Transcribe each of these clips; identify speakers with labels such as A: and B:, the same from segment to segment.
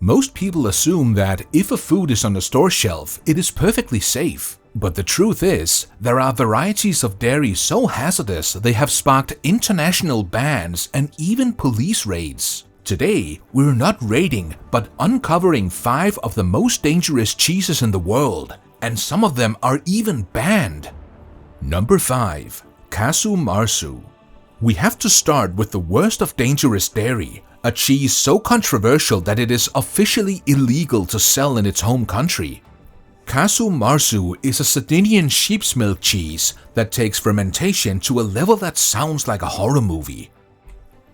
A: Most people assume that if a food is on the store shelf, it is perfectly safe. But the truth is, there are varieties of dairy so hazardous they have sparked international bans and even police raids. Today, we're not raiding, but uncovering 5 of the most dangerous cheeses in the world, and some of them are even banned. Number 5. Casu marzu. We have to start with the worst of dangerous dairy, a cheese so controversial that it is officially illegal to sell in its home country. Casu marzu is a Sardinian sheep's milk cheese that takes fermentation to a level that sounds like a horror movie.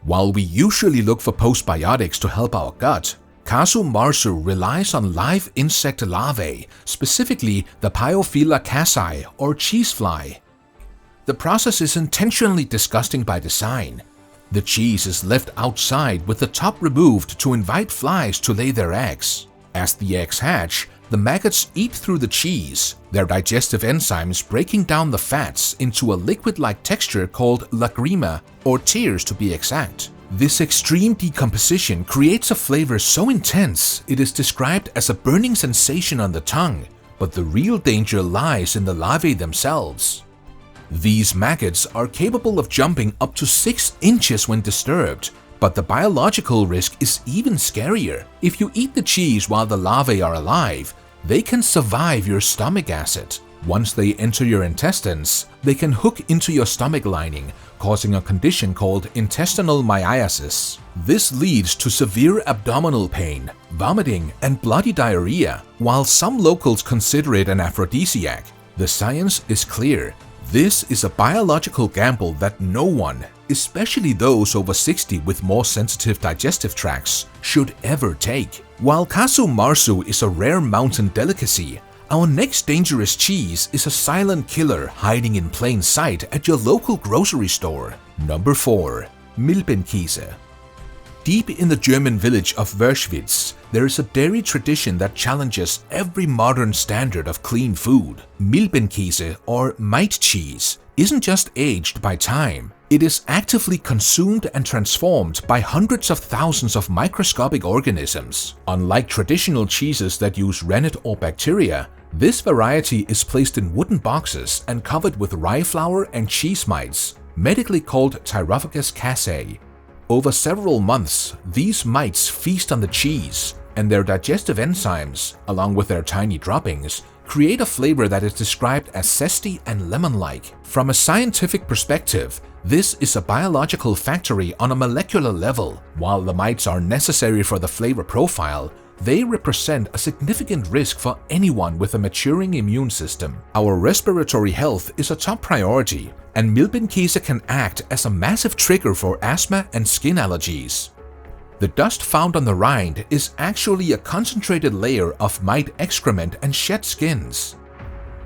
A: While we usually look for postbiotics to help our gut, Casu marzu relies on live insect larvae, specifically the Pyophila casei or cheese fly. The process is intentionally disgusting by design. The cheese is left outside with the top removed to invite flies to lay their eggs. As the eggs hatch, the maggots eat through the cheese, their digestive enzymes breaking down the fats into a liquid-like texture called lacrima, or tears to be exact. This extreme decomposition creates a flavor so intense it is described as a burning sensation on the tongue, but the real danger lies in the larvae themselves. These maggots are capable of jumping up to 6 inches when disturbed, but the biological risk is even scarier. If you eat the cheese while the larvae are alive, they can survive your stomach acid. Once they enter your intestines, they can hook into your stomach lining, causing a condition called intestinal myiasis. This leads to severe abdominal pain, vomiting, and bloody diarrhea. While some locals consider it an aphrodisiac, the science is clear. This is a biological gamble that no one, especially those over 60 with more sensitive digestive tracts, should ever take. While Casu marzu is a rare mountain delicacy, our next dangerous cheese is a silent killer hiding in plain sight at your local grocery store. Number 4. Milbenkäse. Deep in the German village of Wörschwitz, there is a dairy tradition that challenges every modern standard of clean food. Milbenkäse, or mite cheese, isn't just aged by time. It is actively consumed and transformed by hundreds of thousands of microscopic organisms. Unlike traditional cheeses that use rennet or bacteria, this variety is placed in wooden boxes and covered with rye flour and cheese mites, medically called Tyrophagus casei. Over several months, these mites feast on the cheese, and their digestive enzymes, along with their tiny droppings, create a flavor that is described as zesty and lemon-like. From a scientific perspective, this is a biological factory on a molecular level. While the mites are necessary for the flavor profile, they represent a significant risk for anyone with a maturing immune system. Our respiratory health is a top priority, and Milbenkäse can act as a massive trigger for asthma and skin allergies. The dust found on the rind is actually a concentrated layer of mite excrement and shed skins.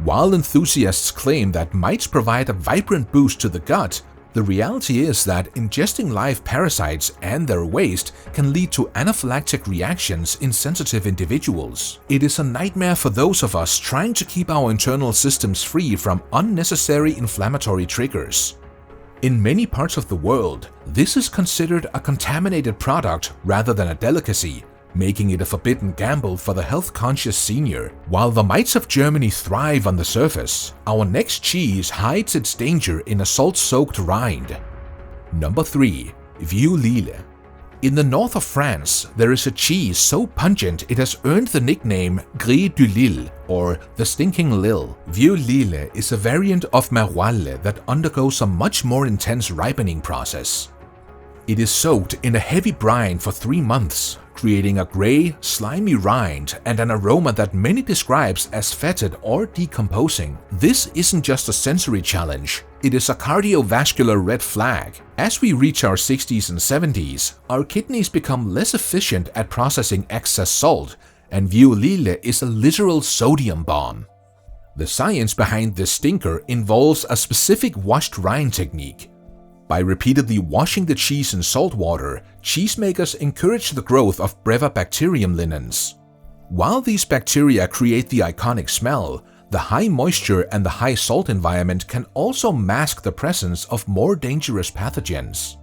A: While enthusiasts claim that mites provide a vibrant boost to the gut, the reality is that ingesting live parasites and their waste can lead to anaphylactic reactions in sensitive individuals. It is a nightmare for those of us trying to keep our internal systems free from unnecessary inflammatory triggers. In many parts of the world, this is considered a contaminated product rather than a delicacy, making it a forbidden gamble for the health-conscious senior. While the mites of Germany thrive on the surface, our next cheese hides its danger in a salt-soaked rind. Number 3. Vieux Lille. In the north of France, there is a cheese so pungent it has earned the nickname Gris du Lille, or the Stinking Lille. Vieux Lille is a variant of Maroilles that undergoes a much more intense ripening process. It is soaked in a heavy brine for 3 months, creating a gray, slimy rind and an aroma that many describes as fetid or decomposing. This isn't just a sensory challenge, it is a cardiovascular red flag. As we reach our 60s and 70s, our kidneys become less efficient at processing excess salt, and Vieux Lille is a literal sodium bomb. The science behind this stinker involves a specific washed rind technique. By repeatedly washing the cheese in salt water, cheesemakers encourage the growth of Brevibacterium linens. While these bacteria create the iconic smell, the high moisture and the high salt environment can also mask the presence of more dangerous pathogens.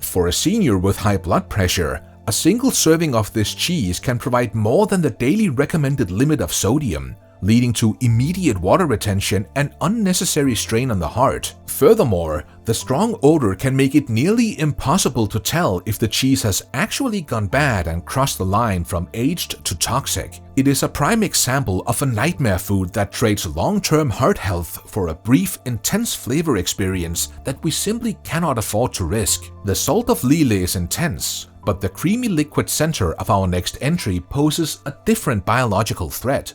A: For a senior with high blood pressure, A single serving of this cheese can provide more than the daily recommended limit of sodium, leading to immediate water retention and unnecessary strain on the heart. Furthermore, the strong odor can make it nearly impossible to tell if the cheese has actually gone bad and crossed the line from aged to toxic. It is a prime example of a nightmare food that trades long-term heart health for a brief, intense flavor experience that we simply cannot afford to risk. The salt of Lille is intense, but the creamy liquid center of our next entry poses a different biological threat.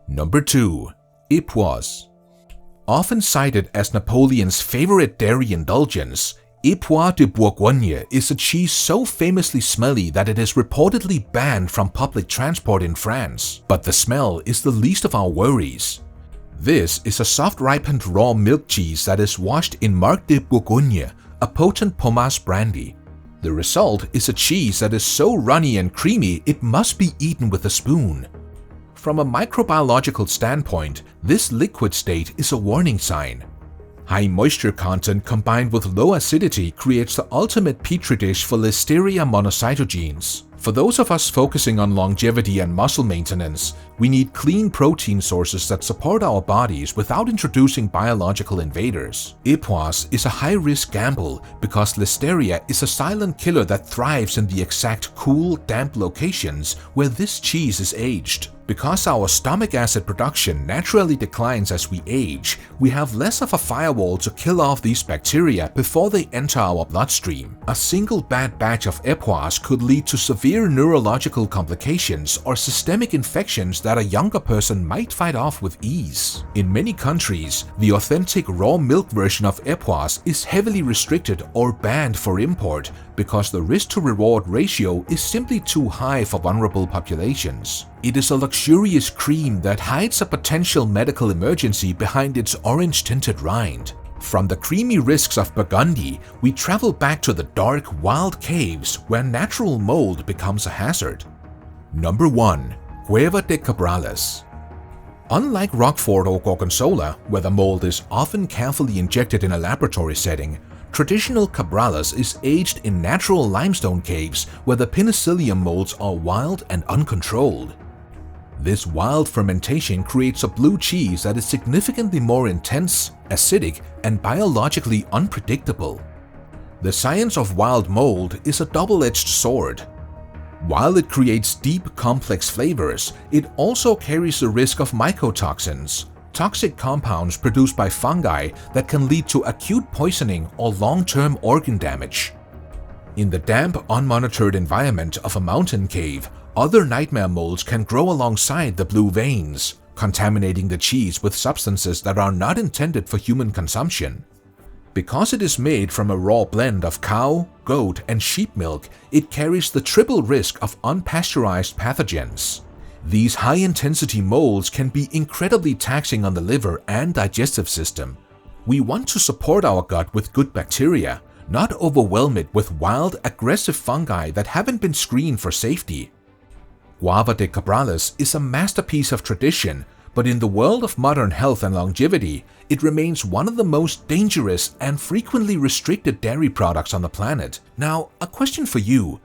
A: Number 2. Époisse. Often cited as Napoleon's favorite dairy indulgence, Époisse de Bourgogne is a cheese so famously smelly that it is reportedly banned from public transport in France. But the smell is the least of our worries. This is a soft-ripened raw milk cheese that is washed in Marc de Bourgogne, a potent pomace brandy. The result is a cheese that is so runny and creamy it must be eaten with a spoon. From a microbiological standpoint, this liquid state is a warning sign. High moisture content combined with low acidity creates the ultimate petri dish for Listeria monocytogenes. For those of us focusing on longevity and muscle maintenance, we need clean protein sources that support our bodies without introducing biological invaders. Époisse is a high-risk gamble because Listeria is a silent killer that thrives in the exact cool, damp locations where this cheese is aged. Because our stomach acid production naturally declines as we age, we have less of a firewall to kill off these bacteria before they enter our bloodstream. A single bad batch of Époisse could lead to severe neurological complications or systemic infections that a younger person might fight off with ease. In many countries, the authentic raw milk version of Époisse is heavily restricted or banned for import because the risk-to-reward ratio is simply too high for vulnerable populations. It is a luxurious cream that hides a potential medical emergency behind its orange-tinted rind. From the creamy risks of Burgundy, we travel back to the dark, wild caves where natural mold becomes a hazard. Number 1. Cueva de Cabrales. Unlike Roquefort or Gorgonzola, where the mold is often carefully injected in a laboratory setting, traditional Cabrales is aged in natural limestone caves where the penicillium molds are wild and uncontrolled. This wild fermentation creates a blue cheese that is significantly more intense, acidic, and biologically unpredictable. The science of wild mold is a double-edged sword. While it creates deep, complex flavors, it also carries the risk of mycotoxins, toxic compounds produced by fungi that can lead to acute poisoning or long-term organ damage. In the damp, unmonitored environment of a mountain cave, other nightmare molds can grow alongside the blue veins, contaminating the cheese with substances that are not intended for human consumption. Because it is made from a raw blend of cow, goat, and sheep milk, it carries the triple risk of unpasteurized pathogens. These high-intensity molds can be incredibly taxing on the liver and digestive system. We want to support our gut with good bacteria, not overwhelm it with wild, aggressive fungi that haven't been screened for safety. Cueva de Cabrales is a masterpiece of tradition, but in the world of modern health and longevity, it remains one of the most dangerous and frequently restricted dairy products on the planet. Now, a question for you.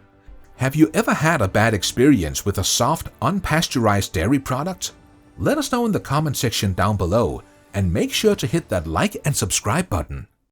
A: Have you ever had a bad experience with a soft, unpasteurized dairy product? Let us know in the comment section down below, and make sure to hit that like and subscribe button.